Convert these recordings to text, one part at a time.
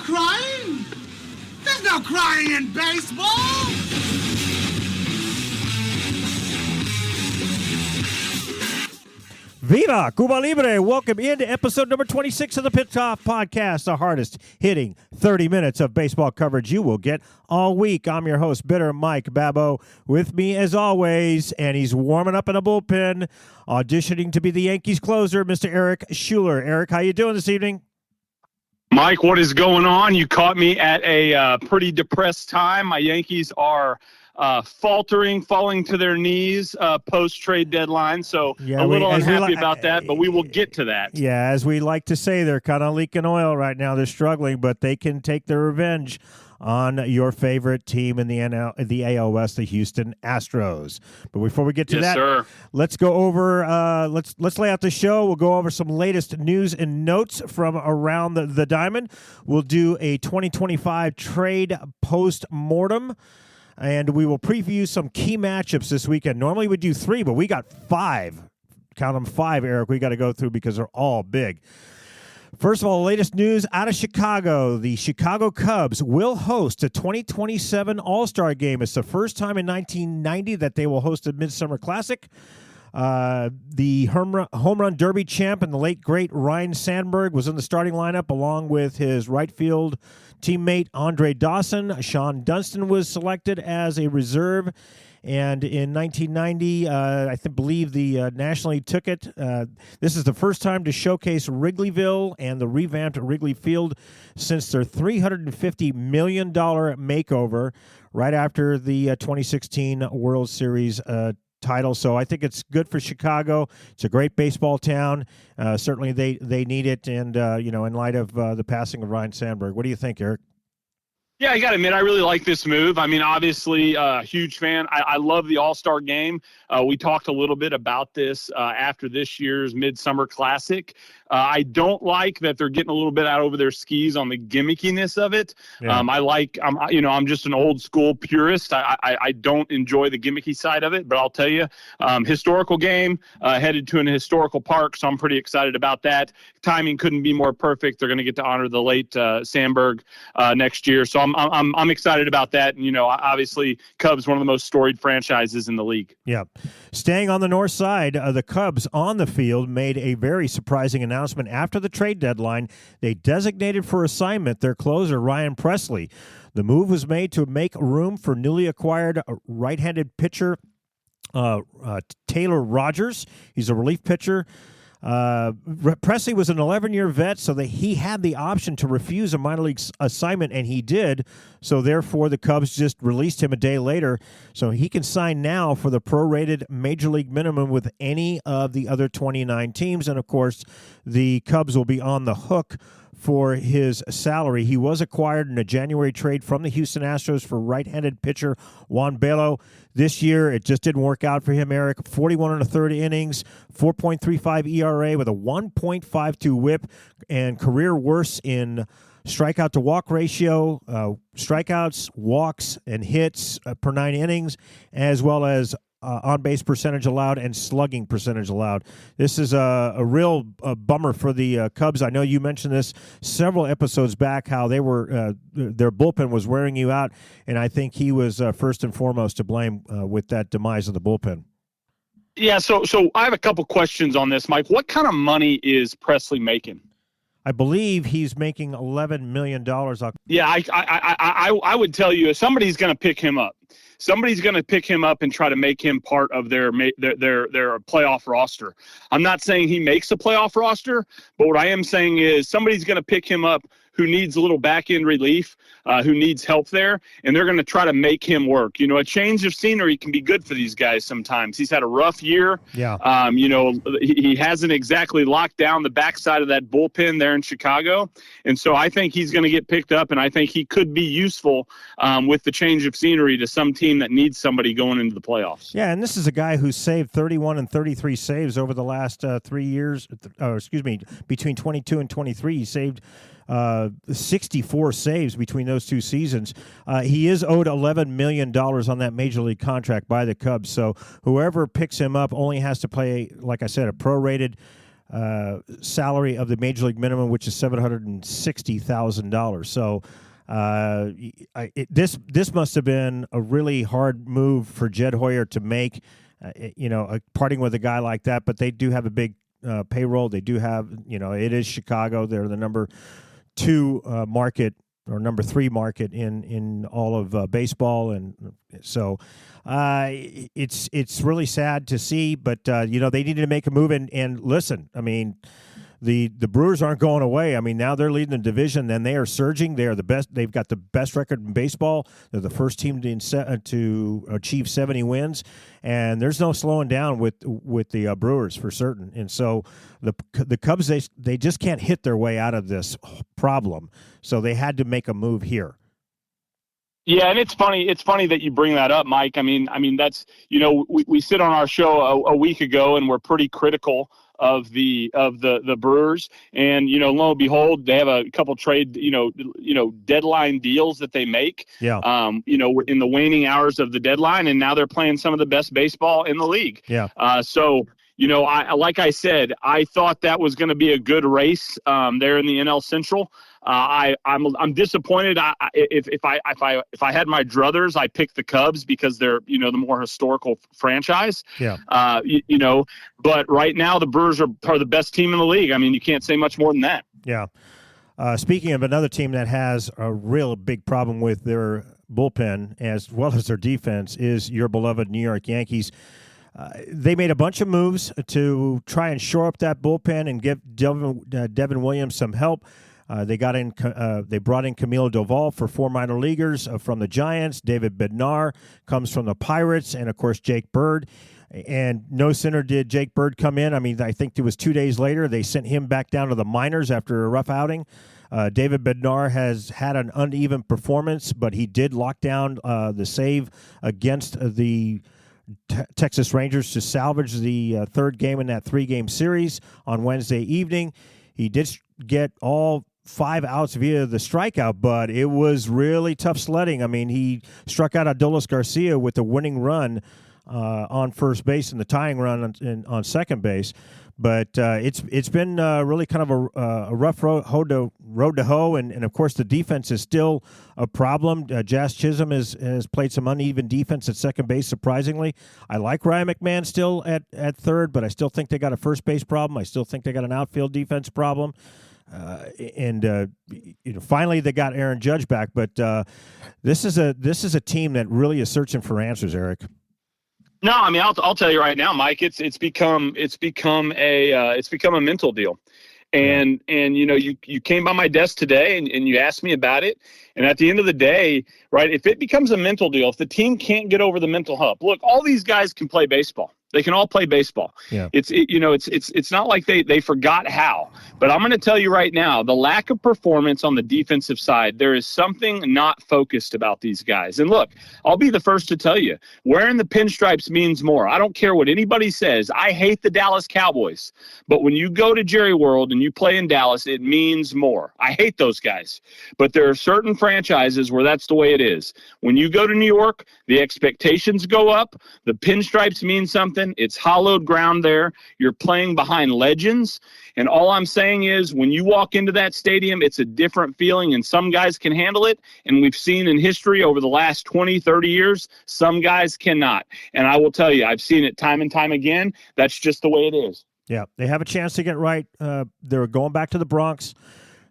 crying. There's no crying in baseball. Viva Cuba Libre! Welcome into episode number 26 of the Pitch Off Podcast, the hardest hitting 30 minutes of baseball coverage you will get all week. I'm your host, Bitter Mike Babbo, with me as always, and he's warming up in a bullpen, auditioning to be the Yankees closer, Mr. Aric Schuler. Aric, how you doing this evening? Mike, what is going on? You caught me at a pretty depressed time. My Yankees are faltering, falling to their knees post-trade deadline, so a little unhappy about that, but we will get to that. Yeah, as we like to say, they're kind of leaking oil right now. They're struggling, but they can take their revenge on your favorite team in the AL West, the Houston Astros. But before we get to that, let's go over let's lay out the show. We'll go over some latest news and notes from around the diamond. We'll do a 2025 trade post-mortem, and we will preview some key matchups this weekend. Normally we do 3, but we got 5. Count them 5, Aric. We got to go through because they're all big. First of all, the latest news out of Chicago. The Chicago Cubs will host a 2027 All-Star Game. It's the first time in 1990 that they will host a Midsummer Classic. The home run derby champ and the late, great Ryne Sandberg was in the starting lineup along with his right field teammate Andre Dawson. Sean Dunston was selected as a reserve. And in 1990, I believe the National League took it. This is the first time to showcase Wrigleyville and the revamped Wrigley Field since their $350 million makeover right after the 2016 World Series title. So I think it's good for Chicago. It's a great baseball town. Certainly they need it. And, in light of the passing of Ryne Sandberg, what do you think, Aric? Yeah, I got to admit, I really like this move. I mean, obviously, huge fan. I love the All-Star Game. We talked a little bit about this after this year's Midsummer Classic. I don't like that they're getting a little bit out over their skis on the gimmickiness of it. Yeah. I'm just an old school purist. I don't enjoy the gimmicky side of it, but I'll tell you, historical game, headed to an historical park, so I'm pretty excited about that. Timing couldn't be more perfect. They're going to get to honor the late Sandberg next year, so I'm excited about that. And, obviously, Cubs, one of the most storied franchises in the league. Yeah. Staying on the north side, the Cubs on the field made a very surprising announcement after the trade deadline. They designated for assignment their closer, Ryan Pressly. The move was made to make room for newly acquired right-handed pitcher Taylor Rogers. He's a relief pitcher. Pressly was an 11-year vet, so that he had the option to refuse a minor league assignment, and he did. So therefore, the Cubs just released him a day later, so he can sign now for the prorated major league minimum with any of the other 29 teams. And of course, the Cubs will be on the hook for his salary. He was acquired in a January trade from the Houston Astros for right-handed pitcher Juan Bello. This year, it just didn't work out for him, Aric. 41 1/3 innings, 4.35 ERA with a 1.52 whip, and career worst in strikeout to walk ratio, strikeouts, walks, and hits per 9 innings, as well as on-base percentage allowed and slugging percentage allowed. This is a real bummer for the Cubs. I know you mentioned this several episodes back, how they were their bullpen was wearing you out, and I think he was first and foremost to blame with that demise of the bullpen. Yeah, so I have a couple questions on this, Mike. What kind of money is Pressly making? I believe he's making $11 million. Yeah, I would tell you, if somebody's going to pick him up, somebody's going to pick him up and try to make him part of their playoff roster. I'm not saying he makes a playoff roster, but what I am saying is somebody's going to pick him up who needs a little back-end relief, who needs help there, and they're going to try to make him work. A change of scenery can be good for these guys sometimes. He's had a rough year. Yeah. He hasn't exactly locked down the backside of that bullpen there in Chicago, and so I think he's going to get picked up, and I think he could be useful with the change of scenery to some team that needs somebody going into the playoffs. Yeah, and this is a guy who saved 31 and 33 saves over the last 3 years. Between 22 and 23, he saved 64 saves between those two seasons. He is owed $11 million on that major league contract by the Cubs. So whoever picks him up only has to play, like I said, a prorated salary of the major league minimum, which is $760,000. So this must have been a really hard move for Jed Hoyer to make. Parting with a guy like that, but they do have a big payroll. They do have, it is Chicago. They're the number 2 market or number 3 market in all of baseball, and so it's really sad to see. But they needed to make a move. And listen, I mean, the Brewers aren't going away. I mean, now they're leading the division, and they are surging. They are the best. They've got the best record in baseball. They're the first team to achieve 70 wins, and there's no slowing down with the Brewers for certain. And so the Cubs, they just can't hit their way out of this problem. So they had to make a move here. Yeah, and it's funny. It's funny that you bring that up, Mike. I mean, that's we sit on our show a week ago, and we're pretty critical of the Brewers, and lo and behold, they have a couple trade deadline deals that they make. Yeah. We're in the waning hours of the deadline, and now they're playing some of the best baseball in the league. Yeah. So like I said, I thought that was going to be a good race there in the NL Central. I'm disappointed. If I had my druthers, I picked the Cubs because they're the more historical franchise. Yeah. But right now the Brewers are the best team in the league. I mean, you can't say much more than that. Yeah. Speaking of another team that has a real big problem with their bullpen as well as their defense is your beloved New York Yankees. They made a bunch of moves to try and shore up that bullpen and give Devin Williams some help. They brought in Camilo Doval for 4 minor leaguers from the Giants. David Bednar comes from the Pirates, and of course Jake Bird. And no sooner did Jake Bird come in, I mean, I think it was 2 days later, they sent him back down to the minors after a rough outing. David Bednar has had an uneven performance, but he did lock down the save against the Texas Rangers to salvage the third game in that 3-game series on Wednesday evening. He did get all 5 outs via the strikeout, but it was really tough sledding. I mean, he struck out Adolis Garcia with the winning run on first base and the tying run on second base. But it's been really kind of a rough road to hoe, and of course the defense is still a problem. Jazz Chisholm has played some uneven defense at second base, surprisingly. I like Ryan McMahon still at third, but I still think they got a first base problem. I still think they got an outfield defense problem. Finally they got Aaron Judge back, but this is a team that really is searching for answers, Aric. No, I mean, I'll tell you right now, Mike. It's become a mental deal, and you came by my desk today and you asked me about it. And at the end of the day, right, if it becomes a mental deal, if the team can't get over the mental hump, look, all these guys can play baseball. They can all play baseball. Yeah. It's not like they forgot how. But I'm going to tell you right now, the lack of performance on the defensive side, there is something not focused about these guys. And look, I'll be the first to tell you, wearing the pinstripes means more. I don't care what anybody says. I hate the Dallas Cowboys. But when you go to Jerry World and you play in Dallas, it means more. I hate those guys. But there are certain franchises where that's the way it is. When you go to New York, the expectations go up. The pinstripes mean something. It's hallowed ground there. You're playing behind legends. And all I'm saying is when you walk into that stadium, it's a different feeling, and some guys can handle it. And we've seen in history over the last 20, 30 years, some guys cannot. And I will tell you, I've seen it time and time again. That's just the way it is. Yeah, they have a chance to get right. They're going back to the Bronx.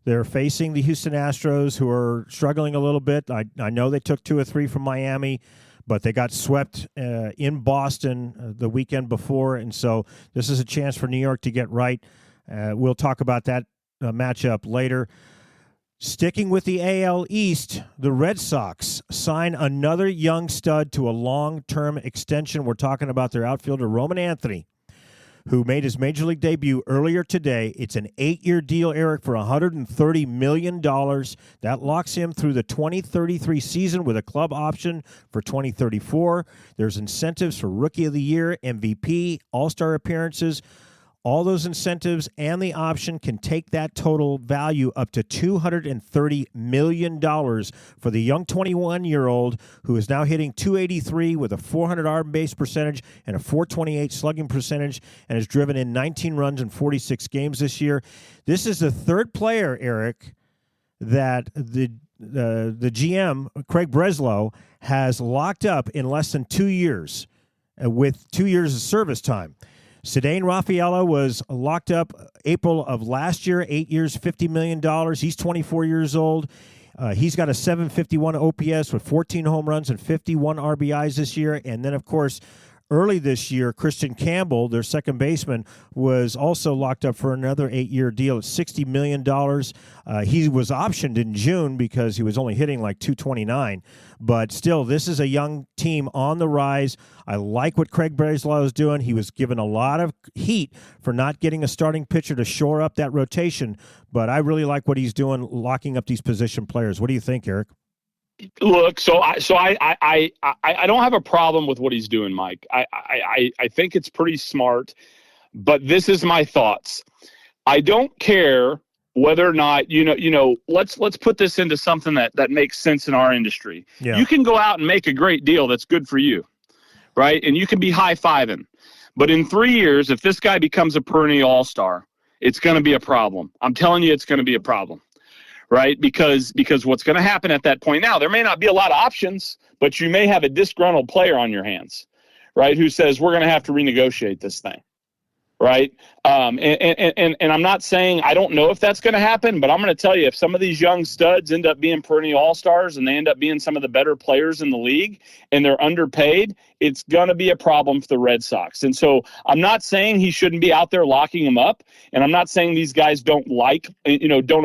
They're facing the Houston Astros, who are struggling a little bit. I know they took 2 or 3 from Miami, but they got swept in Boston the weekend before, and so this is a chance for New York to get right. We'll talk about that matchup later. Sticking with the AL East, the Red Sox sign another young stud to a long-term extension. We're talking about their outfielder, Roman Anthony, who made his Major League debut earlier today. It's an 8-year deal, Aric, for $130 million. That locks him through the 2033 season with a club option for 2034. There's incentives for Rookie of the Year, MVP, All-Star appearances. all those incentives and the option can take that total value up to $230 million for the young 21-year-old who is now hitting .283 with a .400 on-base percentage and a .428 slugging percentage and has driven in 19 runs in 46 games this year. This is the third player, Aric, that the GM, Craig Breslow, has locked up in less than 2 years with 2 years of service time. Cedane Rafaela was locked up April of last year, 8 years, $50 million. He's 24 years old. He's got a .751 OPS with 14 home runs and 51 RBIs this year. And then, of course, early this year, Christian Campbell, their second baseman, was also locked up for another 8-year deal at $60 million. He was optioned in June because he was only hitting like .229. But still, this is a young team on the rise. I like what Craig Breslow is doing. He was given a lot of heat for not getting a starting pitcher to shore up that rotation. But I really like what he's doing, locking up these position players. What do you think, Aric? Look, so I don't have a problem with what he's doing, Mike. I think it's pretty smart, but this is my thoughts. I don't care whether or not, let's put this into something that makes sense in our industry. Yeah. You can go out and make a great deal that's good for you, right? And you can be high-fiving. But in 3 years, if this guy becomes a perennial all-star, it's going to be a problem. I'm telling you, it's going to be a problem. Right? Because what's going to happen at that point now, there may not be a lot of options, but you may have a disgruntled player on your hands, right? Who says, we're going to have to renegotiate this thing. Right. And I'm not saying I don't know if that's going to happen, but I'm going to tell you, if some of these young studs end up being perennial all-stars and they end up being some of the better players in the league and they're underpaid, it's going to be a problem for the Red Sox. And so I'm not saying he shouldn't be out there locking them up. And I'm not saying these guys don't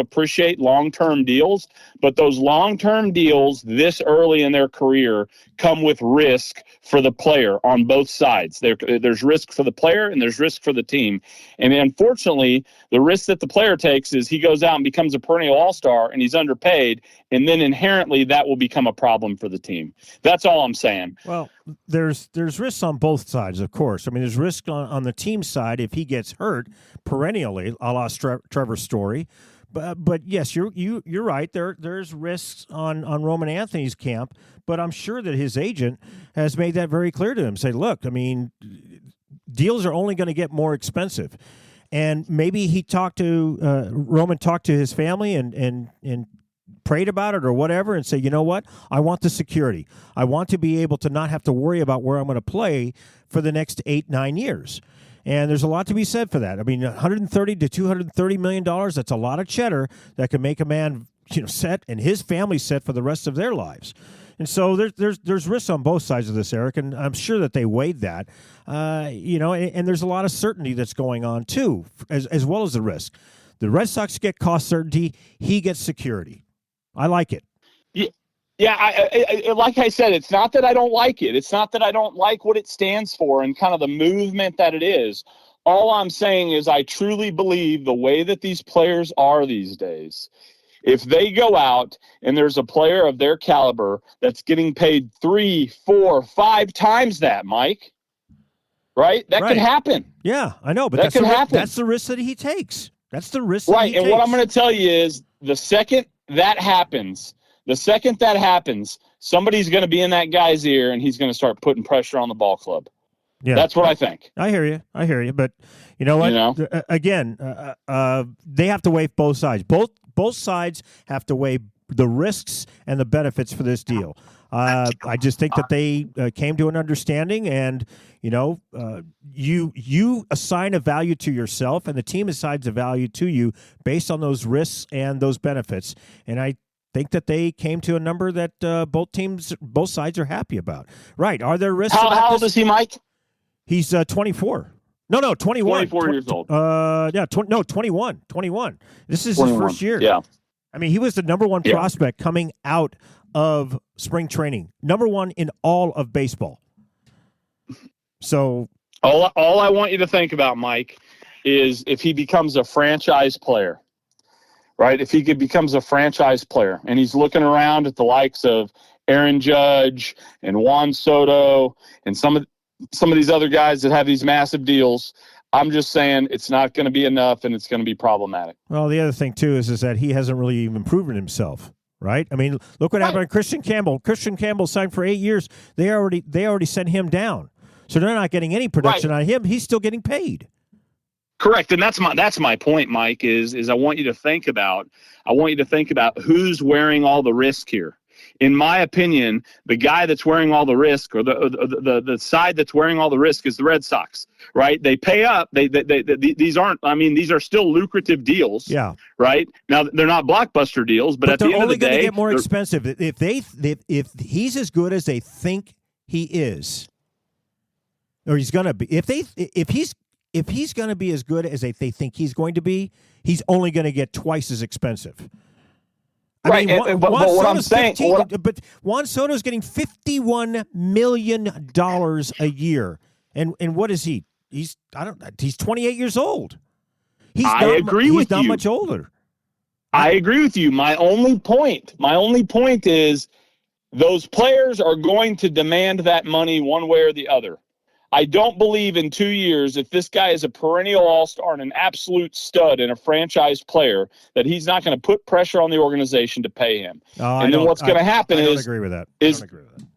appreciate long-term deals, but those long-term deals this early in their career come with risk for the player on both sides. There's risk for the player and there's risk for the team. And unfortunately, the risk that the player takes is he goes out and becomes a perennial all-star and he's underpaid, and then inherently that will become a problem for the team. That's all I'm saying. Well, there's risks on both sides, of course. I mean, there's risk on the team side if he gets hurt perennially, a la Trevor's story. But yes, you're right. There's risks on Roman Anthony's camp, but I'm sure that his agent has made that very clear to him. Say, look, I mean, deals are only going to get more expensive, and maybe he Roman talked to his family and prayed about it or whatever, and say, you know what, I want the security. I want to be able to not have to worry about where I'm going to play for the next 8-9 years. And there's a lot to be said for that. I mean, $130 to $230 million, that's a lot of cheddar that can make a man, set and his family set for the rest of their lives. And so there's risks on both sides of this, Aric, and I'm sure that they weighed that. And there's a lot of certainty that's going on, too, as well as the risk. The Red Sox get cost certainty. He gets security. I like it. Yeah, I like I said, it's not that I don't like it. It's not that I don't like what it stands for and kind of the movement that it is. All I'm saying is I truly believe the way that these players are these days, if they go out and there's a player of their caliber that's getting paid 3, 4, 5 times that, Mike, right? That could happen. Yeah, I know, but that could happen. That's the risk that he takes. That's the risk that he takes. Right, and what I'm going to tell you is the second that happens, somebody's going to be in that guy's ear, and he's going to start putting pressure on the ball club. Yeah, that's what I think. I hear you. But you know what? Again, they have to weigh both sides. Both sides have to weigh the risks and the benefits for this deal. I just think that they came to an understanding, and you assign a value to yourself, and the team assigns a value to you based on those risks and those benefits. And I think that they came to a number that both sides are happy about. Right? Are there risks? How old is he, Mike? He's 24. No, 21. 24 years old. 21. 21. This is 21. His first year. Yeah. I mean, he was the number one prospect coming out of spring training. Number one in all of baseball. So all I want you to think about, Mike, is if he becomes a franchise player. Right, if he becomes a franchise player and he's looking around at the likes of Aaron Judge and Juan Soto and some of these other guys that have these massive deals, I'm just saying it's not going to be enough, and it's going to be problematic. Well, the other thing, too, is that he hasn't really even proven himself, right? I mean, look what happened to Christian Campbell. Christian Campbell signed for 8 years. They already sent him down. So they're not getting any production out of him. He's still getting paid. Correct, and that's my point, Mike. Is I want you to think about who's wearing all the risk here. In my opinion, the guy that's wearing all the risk, or the side that's wearing all the risk, is the Red Sox. Right? They pay up. These are still lucrative deals. Yeah. Right? Now they're not blockbuster deals, but at the end of the day, they're only going to get more expensive if he's as good as they think he is, or he's going to be. If he's going to be as good as they think he's going to be, he's only going to get twice as expensive. Right, but what I'm saying, but Juan Soto's getting $51 million a year, and what is he? He's 28 years old. I agree with you. He's not much older. I agree with you. My only point is those players are going to demand that money one way or the other. I don't believe in 2 years, if this guy is a perennial all-star and an absolute stud and a franchise player, that he's not going to put pressure on the organization to pay him. And then what's going to happen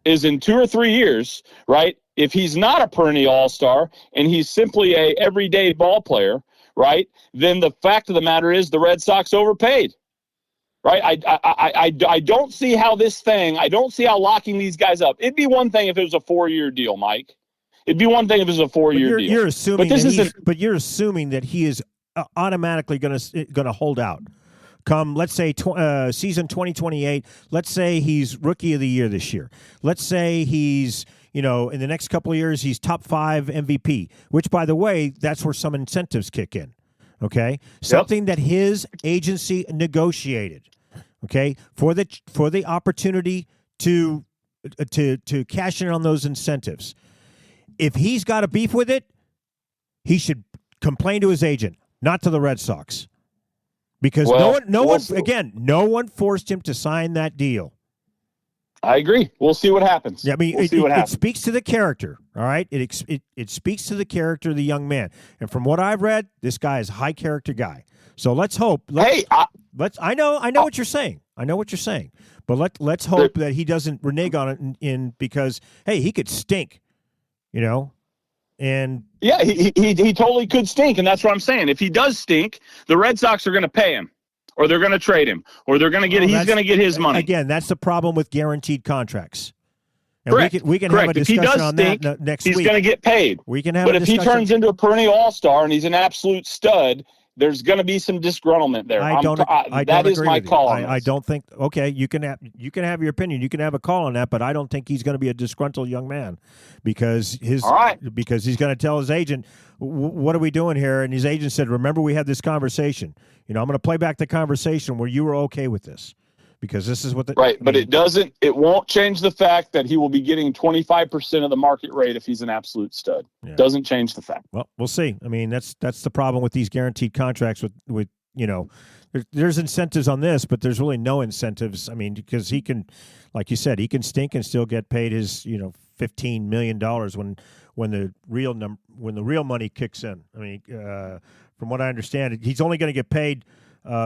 is in 2 or 3 years, right, if he's not a perennial all-star and he's simply a everyday ball player, right, then the fact of the matter is the Red Sox overpaid. Right, I don't see how locking these guys up. It'd be one thing if it was a 4-year deal, Mike. It'd be one thing if it was a 4-year deal. You're assuming, you're assuming that he is automatically going to hold out. Come, let's say season 2028. Let's say he's Rookie of the Year this year. Let's say he's in the next couple of years he's top 5 MVP. Which, by the way, that's where some incentives kick in. Okay, something that his agency negotiated. Okay, for the opportunity to cash in on those incentives. If he's got a beef with it, he should complain to his agent, not to the Red Sox, because no one forced him to sign that deal. I agree. We'll see what happens. Yeah, I mean, it speaks to the character. All right, it speaks to the character of the young man, and from what I've read, this guy is a high character guy. So let's hope. I know what you're saying. I know what you're saying, but let's hope that he doesn't renege on it because he could stink. And yeah, he totally could stink, and that's what I'm saying. If he does stink, the Red Sox are going to pay him, or they're going to trade him, or they're going to get he's going to get his money. Again, that's the problem with guaranteed contracts. And Correct. We can have a discussion on that next week. He's going to get paid. We can have. But if he turns into a perennial all-star and he's an absolute stud, there's going to be some disgruntlement there. That is my call on this. I don't think. Okay, you can have your opinion. You can have a call on that, but I don't think he's going to be a disgruntled young man because he's going to tell his agent, "What are we doing here?" And his agent said, "Remember, we had this conversation. I'm going to play back the conversation where you were okay with this." Because this is what but it won't change the fact that he will be getting 25% of the market rate if he's an absolute stud. Yeah. Doesn't change the fact. Well, we'll see. I mean, that's the problem with these guaranteed contracts with there's incentives on this, but there's really no incentives. I mean, because he can, like you said, he can stink and still get paid his, $15 million when the real money kicks in. I mean, from what I understand, he's only going to get paid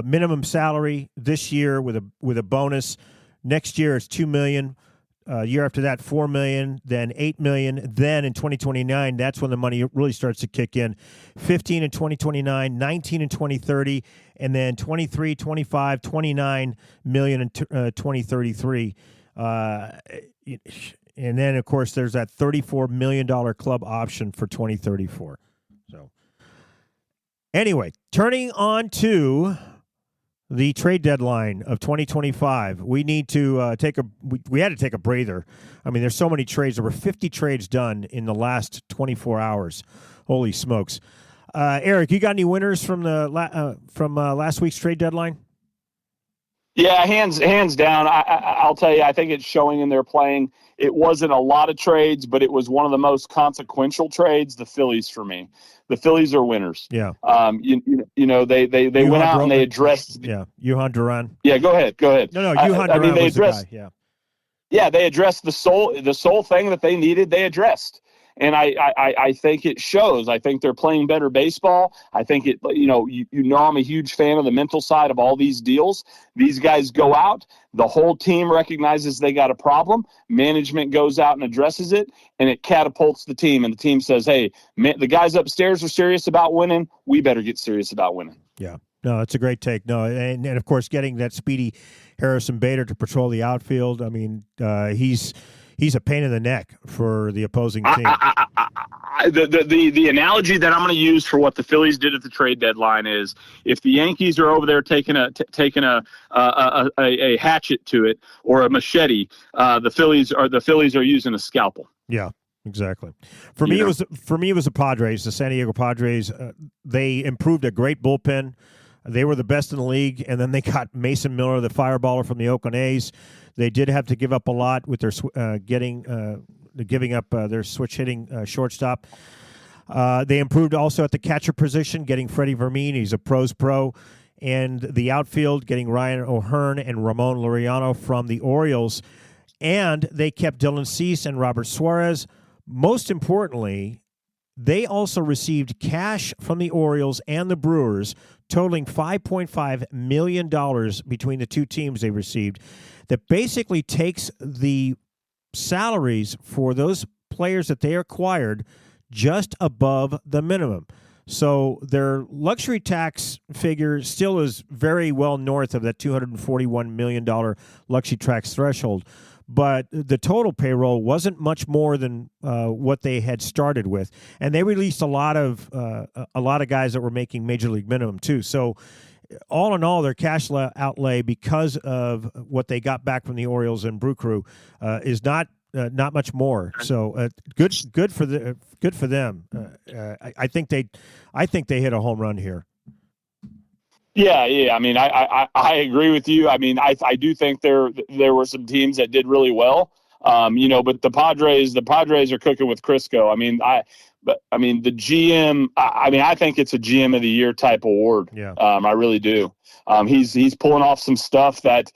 minimum salary this year with a bonus. Next year it's $2 million. Year after that, $4 million, then $8 million. Then in 2029, that's when the money really starts to kick in. 15 in 2029, 19 in 2030, and then 23, 25, 29 million in 2033. And then, of course, there's that $34 million club option for 2034. So, anyway, turning on to the trade deadline of 2025, we need to we had to take a breather. I mean, there's so many trades. There were 50 trades done in the last 24 hours. Holy smokes. Aric, you got any winners from last week's trade deadline? Yeah, hands down. I'll tell you, I think it's showing in their playing. It wasn't a lot of trades, but it was one of the most consequential trades. The Phillies for me. The Phillies are winners. Yeah. They went out and they addressed. Yeah. Johan Duran. Yeah. Go ahead. No. Johan Duran was the guy. Yeah. Yeah, they addressed the sole thing that they needed. They addressed, and I think it shows. I think they're playing better baseball. I think it, I'm a huge fan of the mental side of all these deals. These guys go out, the whole team recognizes they got a problem, management goes out and addresses it, and it catapults the team, and the team says, hey, man, the guys upstairs are serious about winning, we better get serious about winning. Yeah. No, it's a great take. No, and of course, getting that speedy Harrison Bader to patrol the outfield. I mean, he's a pain in the neck for the opposing team. The analogy that I'm going to use for what the Phillies did at the trade deadline is, if the Yankees are over there taking a hatchet to it or a machete, the Phillies are using a scalpel. Yeah. Exactly. For me, it was the Padres, the San Diego Padres. They improved a great bullpen. They were the best in the league, and then they got Mason Miller, the fireballer from the Oakland A's. They did have to give up a lot with their giving up their switch hitting shortstop. They improved also at the catcher position, getting Freddie Vermin. He's a pro's pro. And the outfield, getting Ryan O'Hearn and Ramon Laureano from the Orioles. And they kept Dylan Cease and Robert Suarez. Most importantly, they also received cash from the Orioles and the Brewers, totaling $5.5 million between the two teams they received, that basically takes the salaries for those players that they acquired just above the minimum. So their luxury tax figure still is very well north of that $241 million luxury tax threshold. But the total payroll wasn't much more than what they had started with, and they released a lot of guys that were making major league minimum too. So, all in all, their cash outlay because of what they got back from the Orioles and Brew Crew is not much more. So, good for them. I think they hit a home run here. Yeah. I mean, I agree with you. I mean, I do think there were some teams that did really well. But the Padres are cooking with Crisco. I mean, the GM. I think it's a GM of the year type award. Yeah. I really do. He's pulling off some stuff that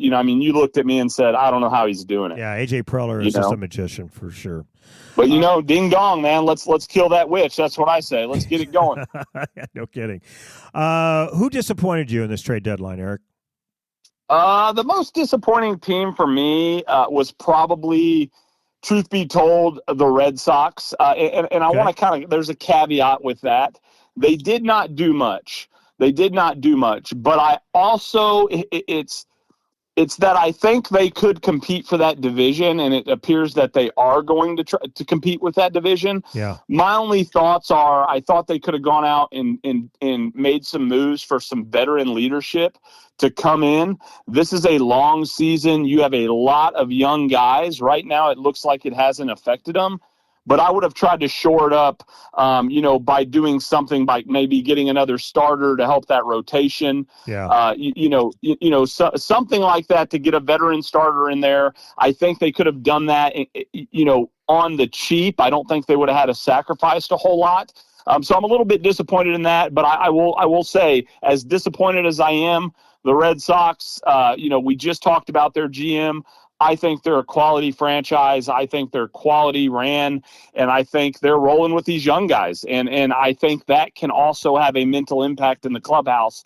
you looked at me and said, I don't know how he's doing it. Yeah, AJ Preller is just a magician for sure. But ding dong, man. Let's kill that witch. That's what I say. Let's get it going. No kidding. Who disappointed you in this trade deadline, Aric? The most disappointing team for me was probably, truth be told, the Red Sox. And I want to there's a caveat with that. They did not do much. But I also, it's that I think they could compete for that division, and it appears that they are going to try to compete with that division. Yeah. My only thoughts are, I thought they could have gone out and made some moves for some veteran leadership to come in. This is a long season. You have a lot of young guys. Right now, it looks like it hasn't affected them. But I would have tried to shore it up, by doing something, by maybe getting another starter to help that rotation. Yeah. Something like that to get a veteran starter in there. I think they could have done that, on the cheap. I don't think they would have had to sacrifice a whole lot. So I'm a little bit disappointed in that. But I will say, as disappointed as I am, the Red Sox, we just talked about their GM. I think they're a quality franchise. I think they're quality ran, and I think they're rolling with these young guys. And I think that can also have a mental impact in the clubhouse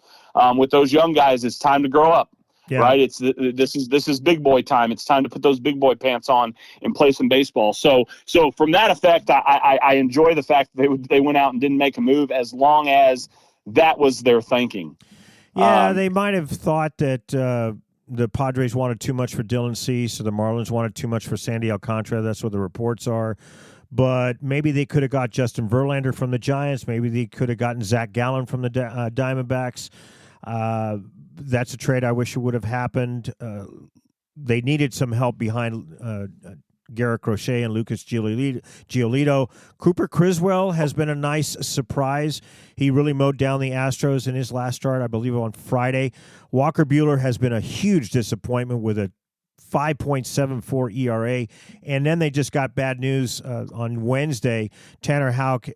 with those young guys. It's time to grow up, right? This is big boy time. It's time to put those big boy pants on and play some baseball. So from that effect, I enjoy the fact that they went out and didn't make a move, as long as that was their thinking. Yeah, they might have thought that the Padres wanted too much for Dylan Cease, or the Marlins wanted too much for Sandy Alcantara. That's what the reports are. But maybe they could have got Justin Verlander from the Giants. Maybe they could have gotten Zach Gallen from the Diamondbacks. That's a trade I wish it would have happened. They needed some help behind Garrett Crochet and Lucas Giolito. Cooper Criswell has been a nice surprise. He really mowed down the Astros in his last start, I believe, on Friday. Walker Buehler has been a huge disappointment with a 5.74 ERA. And then they just got bad news on Wednesday. Tanner Houck,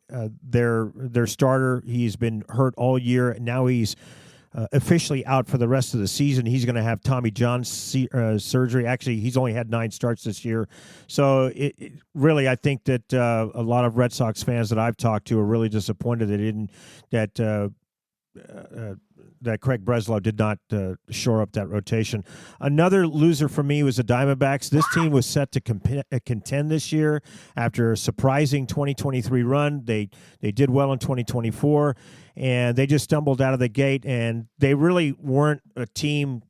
their starter, he's been hurt all year. Now he's officially out for the rest of the season. He's going to have Tommy John surgery. Actually, he's only had 9 starts this year. So really, I think that a lot of Red Sox fans that I've talked to are really disappointed that Craig Breslow did not shore up that rotation. Another loser for me was the Diamondbacks. This team was set to contend this year after a surprising 2023 run. They did well in 2024, and they just stumbled out of the gate, and they really weren't a team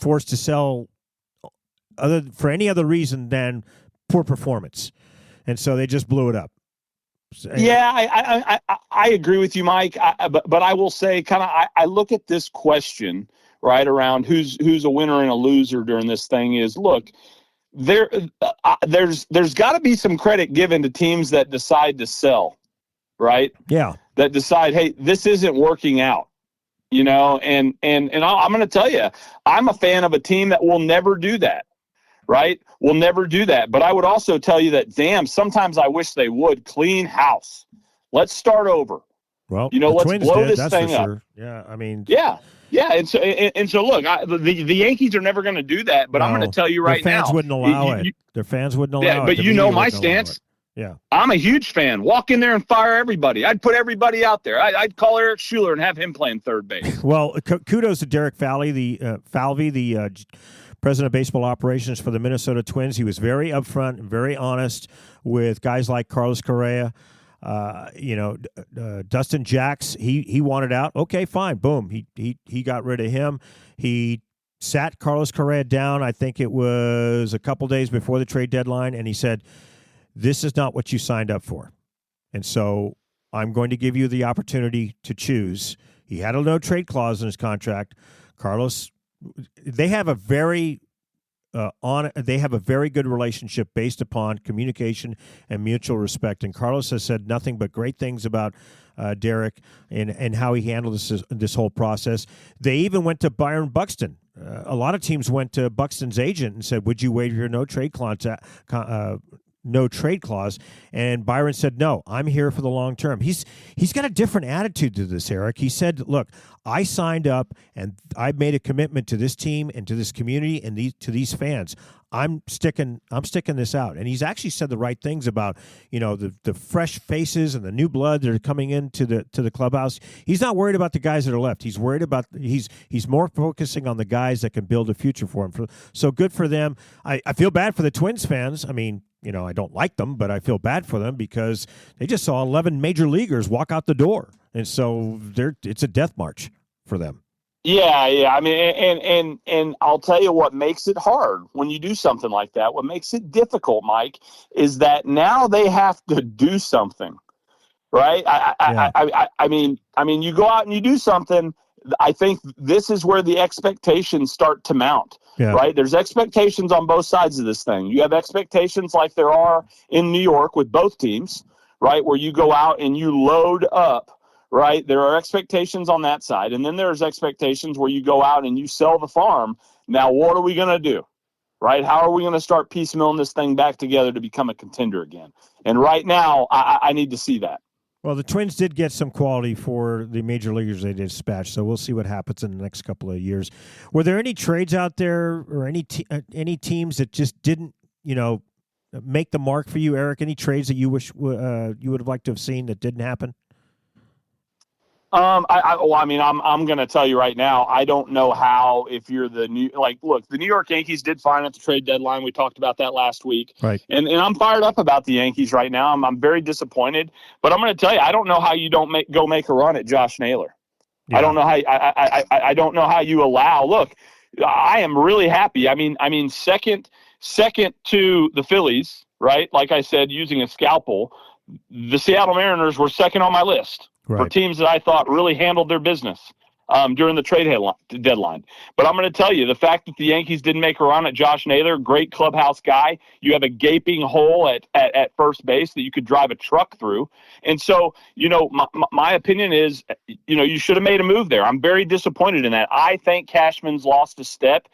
forced to sell for any other reason than poor performance. And so they just blew it up. Yeah, I agree with you, Mike. But I will say, I look at this question right around who's a winner and a loser during this thing. Is look, there's got to be some credit given to teams that decide to sell, right? Yeah, that decide, hey, this isn't working out, and I'm going to tell you, I'm a fan of a team that will never do that. Right? We'll never do that. But I would also tell you that, sometimes I wish they would clean house. Let's start over. Well, let's Twins blow did, this thing up. Sure. Yeah, I mean. Yeah. And so look, the Yankees are never going to do that. But I'm going to tell you right now. Their fans wouldn't allow it. Their fans wouldn't allow it. But my stance. Yeah. I'm a huge fan. Walk in there and fire everybody. I'd put everybody out there. I'd call Eric Schuler and have him playing third base. Well, kudos to Derek Falvey, the president of baseball operations for the Minnesota Twins. He was very upfront and very honest with guys like Carlos Correa. Dustin Jacks, he wanted out. Okay, fine. Boom. He got rid of him. He sat Carlos Correa down. I think it was a couple days before the trade deadline, and he said, "This is not what you signed up for. And so I'm going to give you the opportunity to choose." He had a no-trade clause in his contract. Carlos, they have a very good relationship based upon communication and mutual respect. And Carlos has said nothing but great things about Derek and how he handled this whole process. They even went to Byron Buxton. A lot of teams went to Buxton's agent and said, "Would you waive your no trade clause?" And Byron said, "No, I'm here for the long term." He's got a different attitude to this, Eric. He said, "Look, I signed up and I made a commitment to this team and to this community and to these fans. I'm sticking this out." And he's actually said the right things about, the fresh faces and the new blood that are coming into the clubhouse. He's not worried about the guys that are left. He's worried about he's more focusing on the guys that can build a future for him. So good for them. I feel bad for the Twins fans. I mean, I don't like them, but I feel bad for them because they just saw 11 major leaguers walk out the door. And so it's a death march for them. Yeah. I mean, and I'll tell you what makes it hard when you do something like that. What makes it difficult, Mike, is that now they have to do something, right? I mean, you go out and you do something. I think this is where the expectations start to mount. Yeah. Right? There's expectations on both sides of this thing. You have expectations like there are in New York with both teams, right, where you go out and you load up, right? There are expectations on that side. And then there's expectations where you go out and you sell the farm. Now, what are we going to do, right? How are we going to start piecemealing this thing back together to become a contender again? And right now, I need to see that. Well, the Twins did get some quality for the major leaguers they dispatched, so we'll see what happens in the next couple of years. Were there any trades out there or any teams that just didn't, make the mark for you, Eric? Any trades that you wish you would have liked to have seen that didn't happen? I'm going to tell you right now, I don't know how, if you're the New York Yankees did fine at the trade deadline. We talked about that last week. Right. And I'm fired up about the Yankees right now. I'm very disappointed, but I'm going to tell you, I don't know how you don't make a run at Josh Naylor. Yeah. I don't know how, I don't know how you allow, look, I am really happy. I mean, second to the Phillies, right? Like I said, using a scalpel, the Seattle Mariners were second on my list. Right. For teams that I thought really handled their business during the trade deadline. But I'm going to tell you, the fact that the Yankees didn't make a run at Josh Naylor, great clubhouse guy, you have a gaping hole at first base that you could drive a truck through. And so, my opinion is, you should have made a move there. I'm very disappointed in that. I think Cashman's lost a step.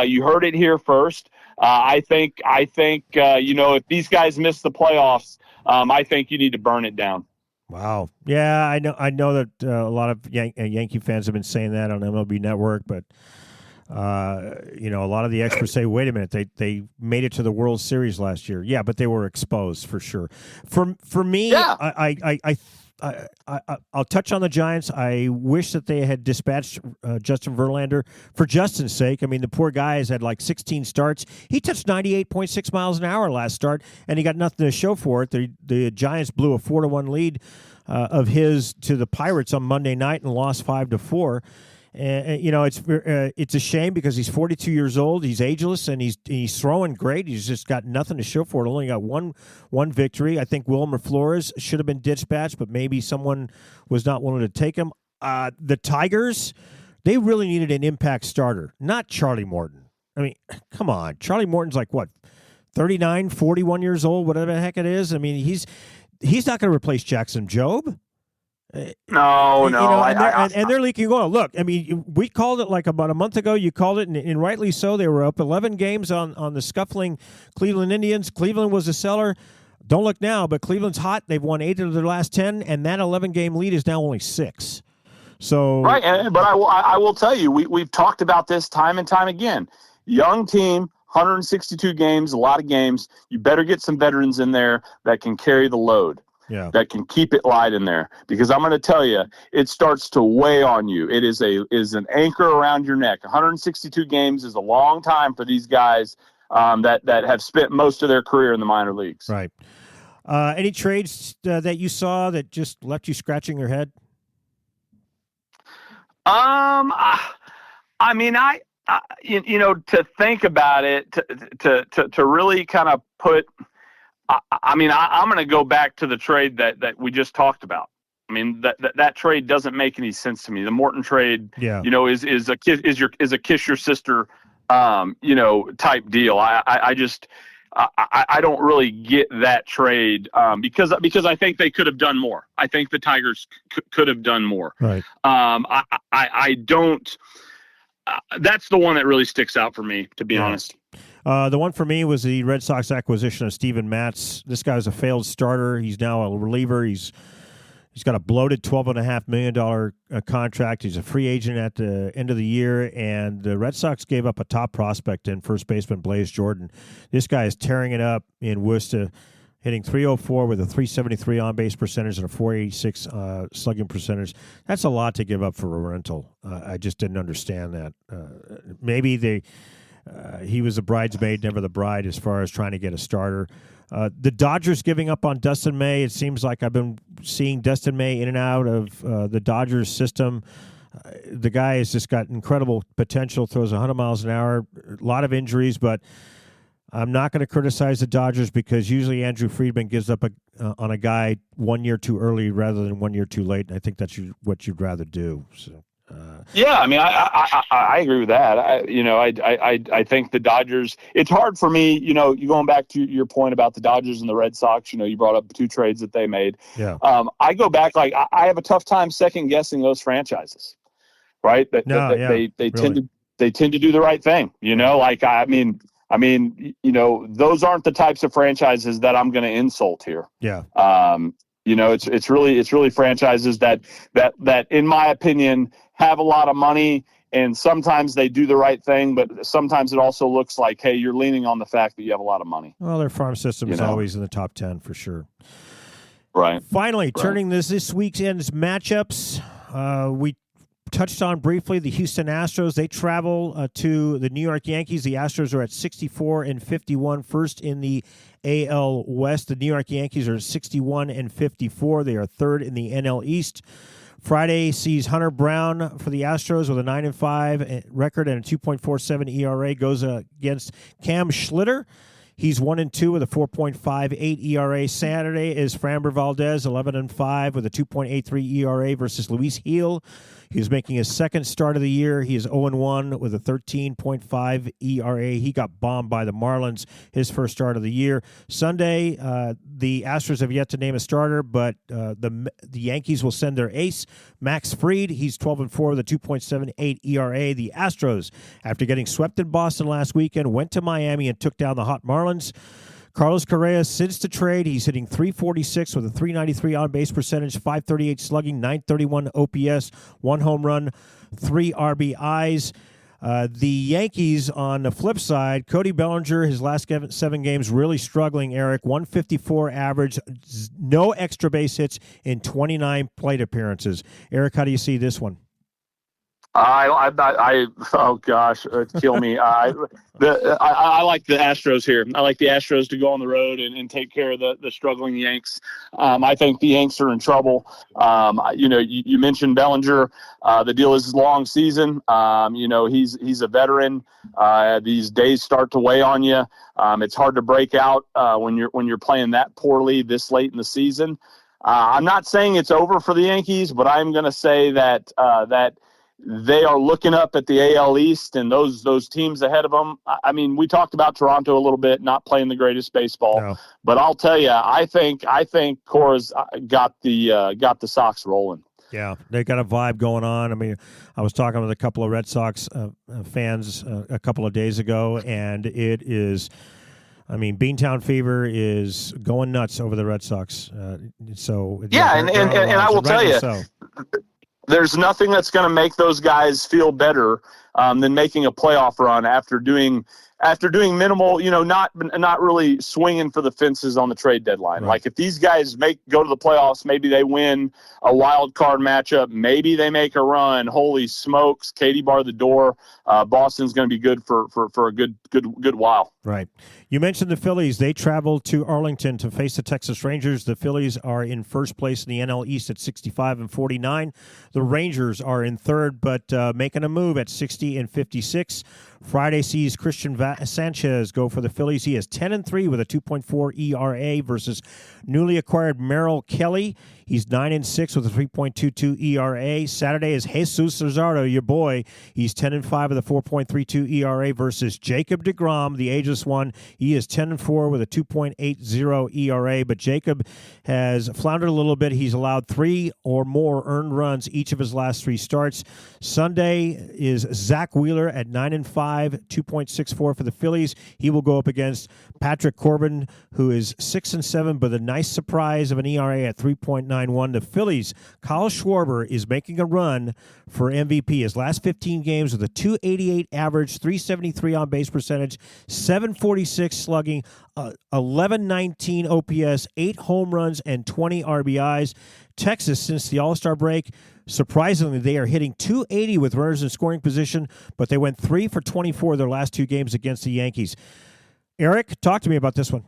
You heard it here first. I think if these guys miss the playoffs, I think you need to burn it down. Wow. Yeah, I know that a lot of Yankee fans have been saying that on MLB Network, but a lot of the experts say, wait a minute, they made it to the World Series last year. Yeah, but they were exposed for sure. For me, Yeah. I'll touch on the Giants. I wish that they had dispatched Justin Verlander for Justin's sake. I mean, the poor guy has had like 16 starts. He touched 98.6 miles an hour last start, and he got nothing to show for it. The Giants blew a 4-1 lead of his to the Pirates on Monday night and lost 5-4. And it's a shame because he's 42 years old. He's ageless and he's throwing great. He's just got nothing to show for it. Only got one victory. I think Wilmer Flores should have been dispatched, but maybe someone was not willing to take him. The Tigers, they really needed an impact starter, not Charlie Morton. I mean, come on. Charlie Morton's like what, 39, 41 years old, whatever the heck it is. I mean, he's not going to replace Jackson Jobe. No. And they're leaking oil. Look, I mean, we called it like about a month ago. You called it, and rightly so. They were up 11 games on the scuffling Cleveland Indians. Cleveland was a seller. Don't look now, but Cleveland's hot. They've won 8 of their last 10, and that 11-game lead is now only 6. So right, but I will tell you, we've talked about this time and time again. Young team, 162 games, a lot of games. You better get some veterans in there that can carry the load. Yeah. That can keep it light in there, because I'm going to tell you, it starts to weigh on you. It is an anchor around your neck. 162 games is a long time for these guys that have spent most of their career in the minor leagues. Right. Any trades that you saw that just left you scratching your head? To think about it, to really kind of put. I'm going to go back to the trade that we just talked about. I mean, that trade doesn't make any sense to me. The Morton trade, is a kiss your sister, type deal. I don't really get that trade because I think they could have done more. I think the Tigers could have done more. Right. I don't. That's the one that really sticks out for me, to be honest. The one for me was the Red Sox acquisition of Steven Matz. This guy's a failed starter. He's now a reliever. He's got a bloated $12.5 million contract. He's a free agent at the end of the year, and the Red Sox gave up a top prospect in first baseman Blaze Jordan. This guy is tearing it up in Worcester, hitting .304 with a .373 on-base percentage and a .486 slugging percentage. That's a lot to give up for a rental. I just didn't understand that. Maybe he was a bridesmaid, never the bride, as far as trying to get a starter. The Dodgers giving up on Dustin May. It seems like I've been seeing Dustin May in and out of the Dodgers system. The guy has just got incredible potential, throws 100 miles an hour, a lot of injuries, but I'm not going to criticize the Dodgers because usually Andrew Friedman gives up on a guy 1 year too early rather than 1 year too late, and I think that's what you'd rather do. So. Yeah, I mean, I agree with that. I think the Dodgers. It's hard for me, you going back to your point about the Dodgers and the Red Sox. You brought up 2 trades that they made. Yeah. I go back, like I have a tough time second guessing those franchises, right? They tend to do the right thing. Those aren't the types of franchises that I'm going to insult here. Yeah. It's really franchises that in my opinion have a lot of money, and sometimes they do the right thing, but sometimes it also looks like, hey, you're leaning on the fact that you have a lot of money. Well, their farm system is always in the top 10 for sure. Right. Finally, turning this weekend's matchups, we touched on briefly the Houston Astros. They travel to the New York Yankees. The Astros are at 64-51, first in the AL West. The New York Yankees are 61-54. They are third in the NL East. Friday sees Hunter Brown for the Astros with a 9-5 record and a 2.47 ERA. Goes against Cam Schlitter. He's 1-2 with a 4.58 ERA. Saturday is Framber Valdez, 11-5 with a 2.83 ERA versus Luis Gil. He's making his second start of the year. He is 0-1 with a 13.5 ERA. He got bombed by the Marlins his first start of the year. Sunday, the Astros have yet to name a starter, but the Yankees will send their ace, Max Fried. He's 12-4 with a 2.78 ERA. The Astros, after getting swept in Boston last weekend, went to Miami and took down the hot Marlins. Carlos Correa, since the trade, he's hitting .346 with a .393 on-base percentage, .538 slugging, .931 OPS, 1 home run, 3 RBIs. The Yankees, on the flip side, Cody Bellinger, his last 7 games, really struggling, Aric. 154 average, no extra base hits in 29 plate appearances. Aric, how do you see this one? Oh gosh, kill me. I like the Astros here. I like the Astros to go on the road and take care of the struggling Yanks. I think the Yanks are in trouble. You mentioned Bellinger. The deal is long season. He's a veteran. These days start to weigh on you. It's hard to break out when you're playing that poorly this late in the season. I'm not saying it's over for the Yankees, but I'm going to say that they are looking up at the AL East and those teams ahead of them. I mean, we talked about Toronto a little bit, not playing the greatest baseball, no. But I'll tell you, I think Cora's got the Sox rolling. Yeah, they got a vibe going on. I mean, I was talking with a couple of Red Sox fans a couple of days ago, and it is. I mean, Beantown Fever is going nuts over the Red Sox. And I will tell you. So. There's nothing that's going to make those guys feel better than making a playoff run after doing minimal, not really swinging for the fences on the trade deadline. Right. Like if these guys go to the playoffs, maybe they win a wild card matchup, maybe they make a run. Holy smokes, Katie bar the door. Boston's going to be good for a good while. Right. You mentioned the Phillies. They traveled to Arlington to face the Texas Rangers. The Phillies are in first place in the NL East at 65-49. The Rangers are in third, but making a move at 60-56. Friday sees Christian Sanchez go for the Phillies. He is 10-3 with a 2.4 ERA versus newly acquired Merrill Kelly. He's 9-6 with a 3.22 ERA. Saturday is Jesus Luzardo, your boy. He's 10-5 with a 4.32 ERA versus Jacob deGrom, the ageless one. He is 10-4 with a 2.80 ERA, but Jacob has floundered a little bit. He's allowed 3 or more earned runs each of his last 3 starts. Sunday is Zach Wheeler at 9-5, 2.64 for the Phillies. He will go up against Patrick Corbin, who is 6-7, but a nice surprise of an ERA at 3.91. The Phillies, Kyle Schwarber is making a run for MVP. His last 15 games with a 288 average, 373 on base percentage, 746 slugging, 1119 OPS, 8 home runs, and 20 RBIs. Texas, since the All-Star break, surprisingly, they are hitting 280 with runners in scoring position, but they went 3 for 24 their last 2 games against the Yankees. Aric, talk to me about this one.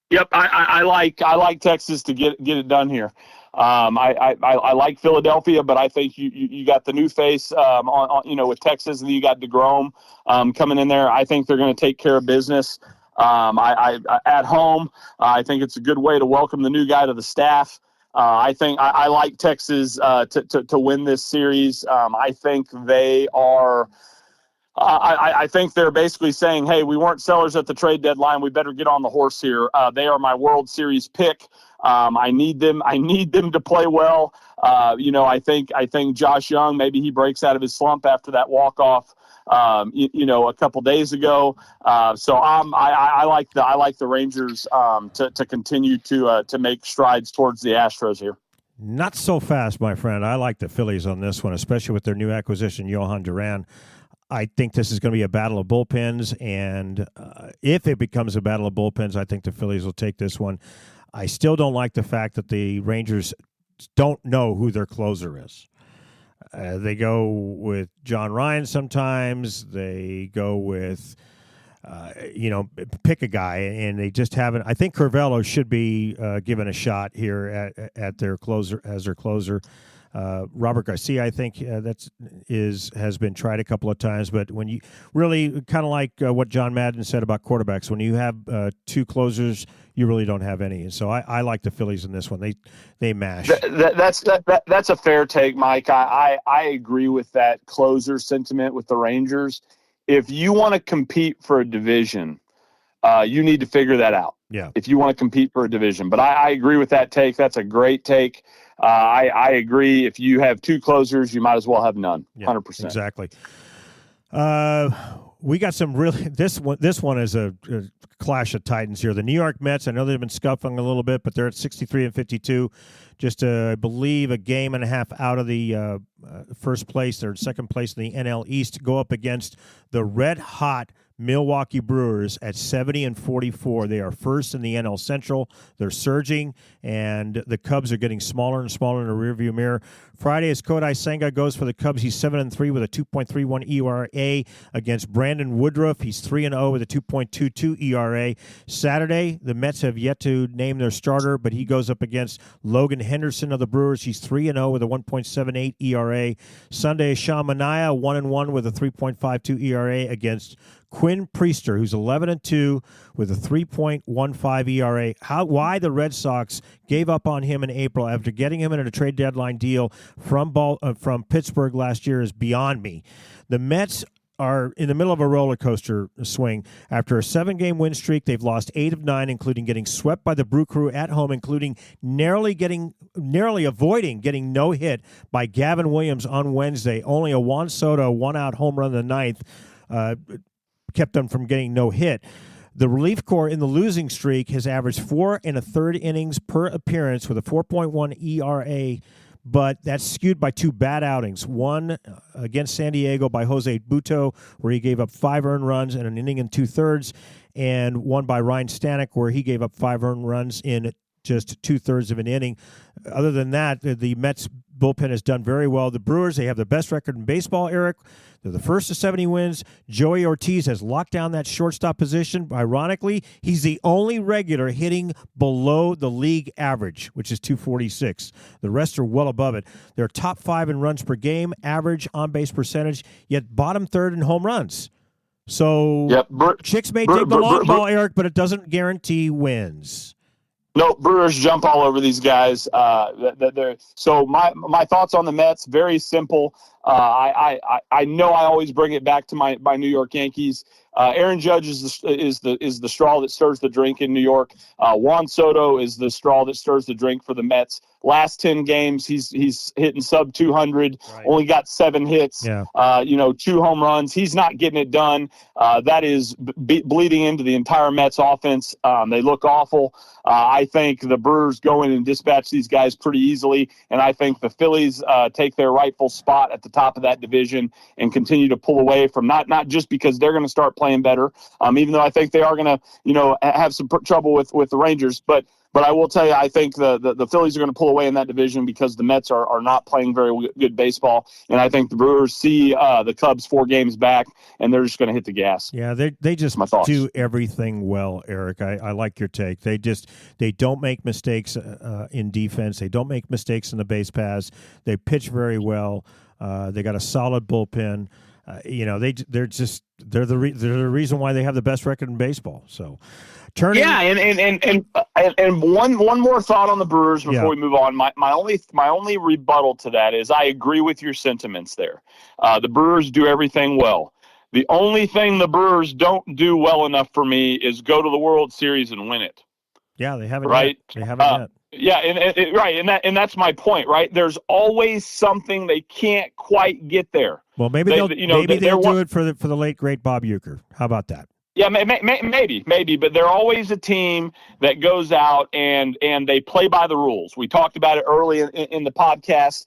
Yep, I like Texas to get it done here. I like Philadelphia, but I think you got the new face with Texas, and then you got DeGrom coming in there. I think they're going to take care of business. At home, I think it's a good way to welcome the new guy to the staff. I think I like Texas to win this series. I think they are. I think they're basically saying, hey, we weren't sellers at the trade deadline. We better get on the horse here. They are my World Series pick. I need them to play well. I think Josh Young, maybe he breaks out of his slump after that walk-off, a couple days ago. So I like the Rangers to continue to make strides towards the Astros here. Not so fast, my friend. I like the Phillies on this one, especially with their new acquisition, Johan Duran. I think this is going to be a battle of bullpens, and if it becomes a battle of bullpens, I think the Phillies will take this one. I still don't like the fact that the Rangers don't know who their closer is. They go with John Ryan sometimes. They go with, pick a guy, and they just haven't. I think Curvelo should be given a shot here at their closer as their closer. Robert Garcia, I think has been tried a couple of times, but when you really kind of like what John Madden said about quarterbacks, when you have 2 closers, you really don't have any. So I like the Phillies in this one. They mash. That's a fair take, Mike. I agree with that closer sentiment with the Rangers. If you want to compete for a division, you need to figure that out. Yeah. If you want to compete for a division, but I agree with that take. That's a great take. I agree. If you have 2 closers, you might as well have none. 100%. Exactly. we got some really this one is a clash of titans here. The New York Mets, I know they've been scuffling a little bit, but they're at 63-52, just I believe a game and a half out of the first place or second place in the NL East. Go up against the red hot Milwaukee Brewers at 70-44. They are first in the NL Central. They're surging, and the Cubs are getting smaller and smaller in the rearview mirror. Friday, as Kodai Senga goes for the Cubs, he's 7-3 with a 2.31 ERA against Brandon Woodruff. He's 3-0 with a 2.22 ERA. Saturday, the Mets have yet to name their starter, but he goes up against Logan Henderson of the Brewers. He's 3-0 with a 1.78 ERA. Sunday, Sean Manaea, 1-1 with a 3.52 ERA against Quinn Priester, who's 11-2 with a 3.15 ERA. Why the Red Sox gave up on him in April after getting him in a trade deadline deal from Pittsburgh last year is beyond me. The Mets are in the middle of a roller coaster swing. After a 7-game win streak, they've lost 8 of 9, including getting swept by the Brew Crew at home, including narrowly avoiding getting no hit by Gavin Williams on Wednesday. Only a Juan Soto 1-out home run in the ninth kept them from getting no hit. The relief corps in the losing streak has averaged 4 1/3 innings per appearance with a 4.1 ERA, but that's skewed by 2 bad outings. One against San Diego by Jose Butto, where he gave up 5 earned runs in an inning and 2/3, and one by Ryan Stanek, where he gave up 5 earned runs in just 2/3 of an inning. Other than that, the Mets bullpen has done very well. The Brewers, they have the best record in baseball, Eric. They're the first to 70 wins. Joey Ortiz has locked down that shortstop position. Ironically, he's the only regular hitting below the league average, which is 246. The rest are well above it. They're top 5 in runs per game, average on-base percentage, yet bottom 3rd in home runs. So Chicks may take the long ball, Eric, but it doesn't guarantee wins. No, Brewers jump all over these guys. So my thoughts on the Mets, very simple. I know I always bring it back to my New York Yankees. Aaron Judge is the straw that stirs the drink in New York. Juan Soto is the straw that stirs the drink for the Mets. Last 10 games, he's hitting sub 200. Right. Only got 7 hits. Yeah. 2 home runs. He's not getting it done. That is bleeding into the entire Mets offense. They look awful. I think the Brewers go in and dispatch these guys pretty easily, and I think the Phillies take their rightful spot at the top of that division and continue to pull away from not just because they're going to start playing better, even though I think they are going to have some trouble with the Rangers, but I will tell you, I think the Phillies are going to pull away in that division because the Mets are not playing very good baseball, and I think the Brewers see the Cubs 4 games back, and they're just going to hit the gas. Yeah, they just do everything well, Eric. I like your take. They don't make mistakes in defense. They don't make mistakes in the base paths. They pitch very well. They got a solid bullpen. They're the reason why they have the best record in baseball. So, and one more thought on the Brewers before we move on. My only rebuttal to that is I agree with your sentiments there. The Brewers do everything well. The only thing the Brewers don't do well enough for me is go to the World Series and win it. Yeah, they haven't. Right? Yet. They haven't yet. Yeah, and that's my point, right? There's always something they can't quite get there. Well, maybe they'll do it for the late great Bob Uecker. How about that? Yeah, maybe, but they're always a team that goes out and they play by the rules. We talked about it early in the podcast.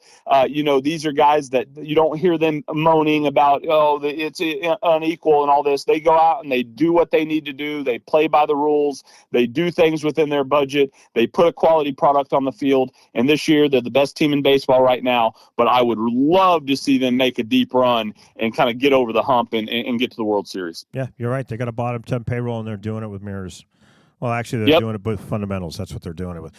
These are guys that you don't hear them moaning about, it's unequal and all this. They go out and they do what they need to do. They play by the rules. They do things within their budget. They put a quality product on the field. And this year, they're the best team in baseball right now. But I would love to see them make a deep run and kind of get over the hump and get to the World Series. Yeah, you're right. They got a bottom 10 payroll, and they're doing it with mirrors. Well, actually, they're doing it with fundamentals. That's what they're doing it with.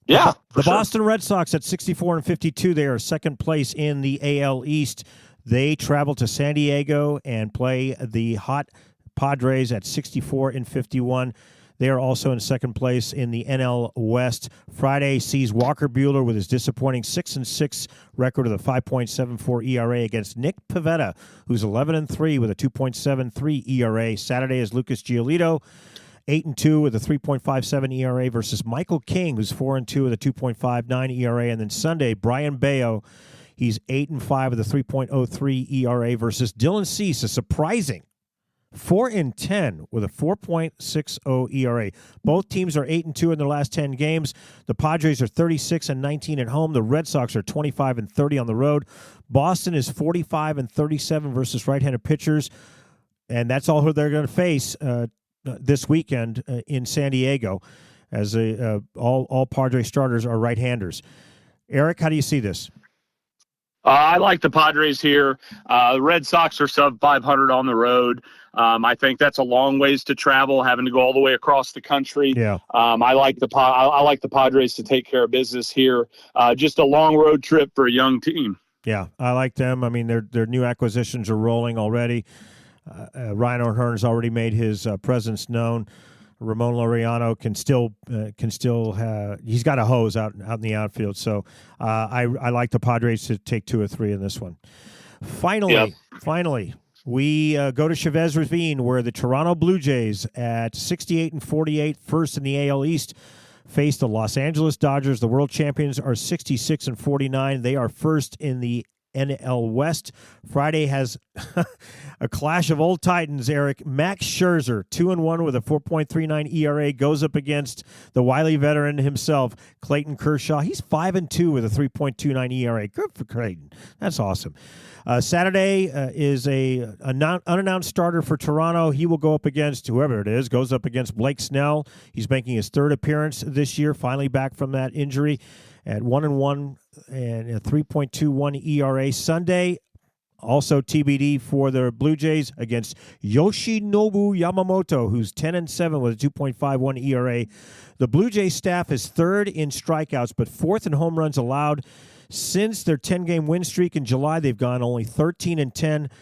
Yeah. The Boston Red Sox at 64-52. They are second place in the AL East. They travel to San Diego and play the hot Padres at 64-51. They are also in second place in the NL West. Friday sees Walker Buehler with his disappointing 6-6 record of a 5.74 ERA against Nick Pivetta, who's 11-3 with a 2.73 ERA. Saturday is Lucas Giolito, 8-2 with a 3.57 ERA versus Michael King, who's 4-2 with a 2.59 ERA. And then Sunday, Brian Bayo, he's 8-5 with a 3.03 ERA versus Dylan Cease, a surprising 4-10 with a 4.60 ERA. Both teams are 8-2 in their last 10 games. The Padres are 36-19 at home. The Red Sox are 25-30 on the road. Boston is 45-37 versus right-handed pitchers, and that's all who they're going to face this weekend in San Diego, as all Padres starters are right-handers. Aric, how do you see this? I like the Padres here. The Red Sox are sub 500 on the road. I think that's a long ways to travel, having to go all the way across the country. Yeah. I like the Padres to take care of business here. Just a long road trip for a young team. Yeah, I like them. I mean, their new acquisitions are rolling already. Ryan O'Hearn's already made his presence known. Ramon Laureano can still he's got a hose out in the outfield. So I like the Padres to take 2 or 3 in this one. Finally, we go to Chavez Ravine, where the Toronto Blue Jays at 68-48, first in the AL East, face the Los Angeles Dodgers. The world champions are 66-49. They are first in the NL West. Friday has a clash of old titans, Aric. Max Scherzer, 2-1 with a 4.39 ERA, goes up against the wily veteran himself, Clayton Kershaw. He's 5-2 with a 3.29 ERA. Good for Clayton. That's awesome. Saturday is a unannounced starter for Toronto. He will go up against whoever it is, goes up against Blake Snell. He's making his third appearance this year, finally back from that injury at 1-1 and a 3.21 ERA. Sunday, also TBD for the Blue Jays against Yoshinobu Yamamoto, who's 10-7 with a 2.51 ERA. The Blue Jays staff is third in strikeouts, but fourth in home runs allowed. Since their 10-game win streak in July, they've gone only 13-10.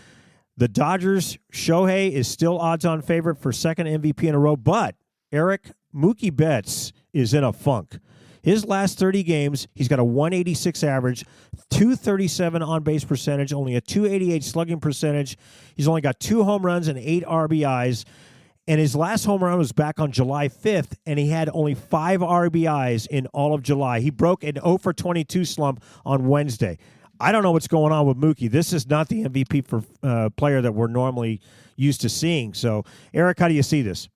The Dodgers, Shohei is still odds-on favorite for second MVP in a row, but Aric, Mookie Betts is in a funk. His last 30 games, he's got a 186 average, 237 on-base percentage, only a 288 slugging percentage. He's only got 2 home runs and 8 RBIs. And his last home run was back on July 5th, and he had only 5 RBIs in all of July. He broke an 0-for-22 slump on Wednesday. I don't know what's going on with Mookie. This is not the MVP for player that we're normally used to seeing. So, Aric, how do you see this?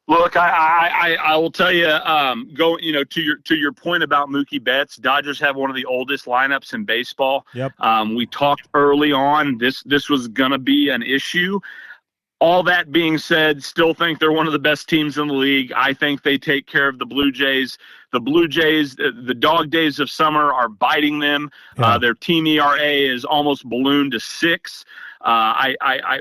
Look, I will tell you, to your point about Mookie Betts, Dodgers have one of the oldest lineups in baseball. Yep. We talked early on this was going to be an issue. All that being said, still think they're one of the best teams in the league. I think they take care of the Blue Jays. The Blue Jays, the dog days of summer are biting them. Yeah. Their team ERA is almost ballooned to 6.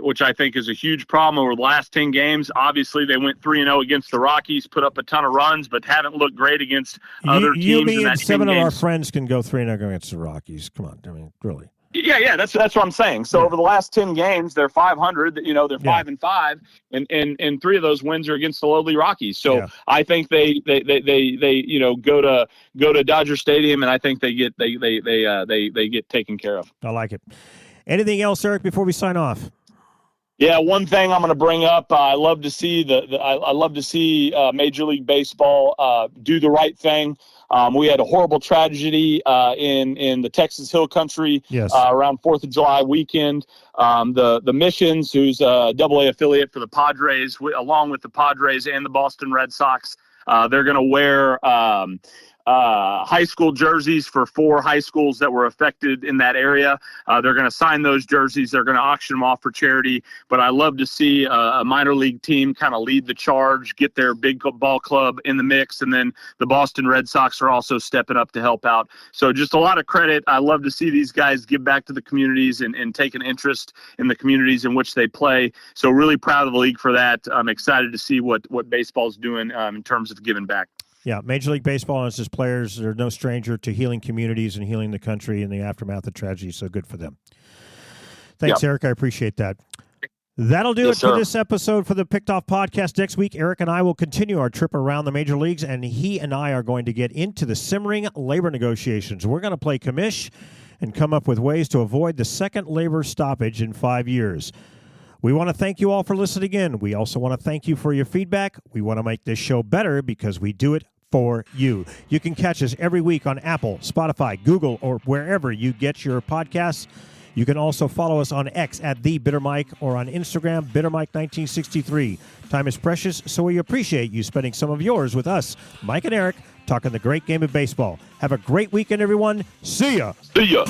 Which I think is a huge problem over the last 10 games. Obviously, they went 3-0 against the Rockies, put up a ton of runs, but haven't looked great against other teams. You mean in that 7 games. of our friends can go 3-0 against the Rockies? Come on, I mean, really. Yeah, that's what I'm saying. So over the last 10 games, they're 500. They're 5-5, and 3 of those wins are against the lowly Rockies. So I think they go to Dodger Stadium, and I think they get taken care of. I like it. Anything else, Aric, before we sign off? Yeah, one thing I'm going to bring up. I love to see Major League Baseball do the right thing. We had a horrible tragedy in the Texas Hill Country around 4th of July weekend. The Missions, who's a AA affiliate for the Padres, along with the Padres and the Boston Red Sox, they're going to wear high school jerseys for 4 high schools that were affected in that area. They're going to sign those jerseys. They're going to auction them off for charity. But I love to see a minor league team kind of lead the charge, get their big ball club in the mix, and then the Boston Red Sox are also stepping up to help out. So just a lot of credit. I love to see these guys give back to the communities and take an interest in the communities in which they play. So really proud of the league for that. I'm excited to see what baseball's doing in terms of giving back. Yeah, Major League Baseball and its players are no stranger to healing communities and healing the country in the aftermath of tragedy, so good for them. Thanks, Aric. I appreciate that. That'll do it for this episode for the Picked Off Podcast. Next week, Aric and I will continue our trip around the major leagues, and he and I are going to get into the simmering labor negotiations. We're going to play commish and come up with ways to avoid the second labor stoppage in 5 years. We want to thank you all for listening in. We also want to thank you for your feedback. We want to make this show better because we do it for you. You can catch us every week on Apple, Spotify, Google, or wherever you get your podcasts. You can also follow us on X at @TheBitterMike or on Instagram, BitterMike1963. Time is precious, so we appreciate you spending some of yours with us, Mike and Aric, talking the great game of baseball. Have a great weekend, everyone. See ya. See ya.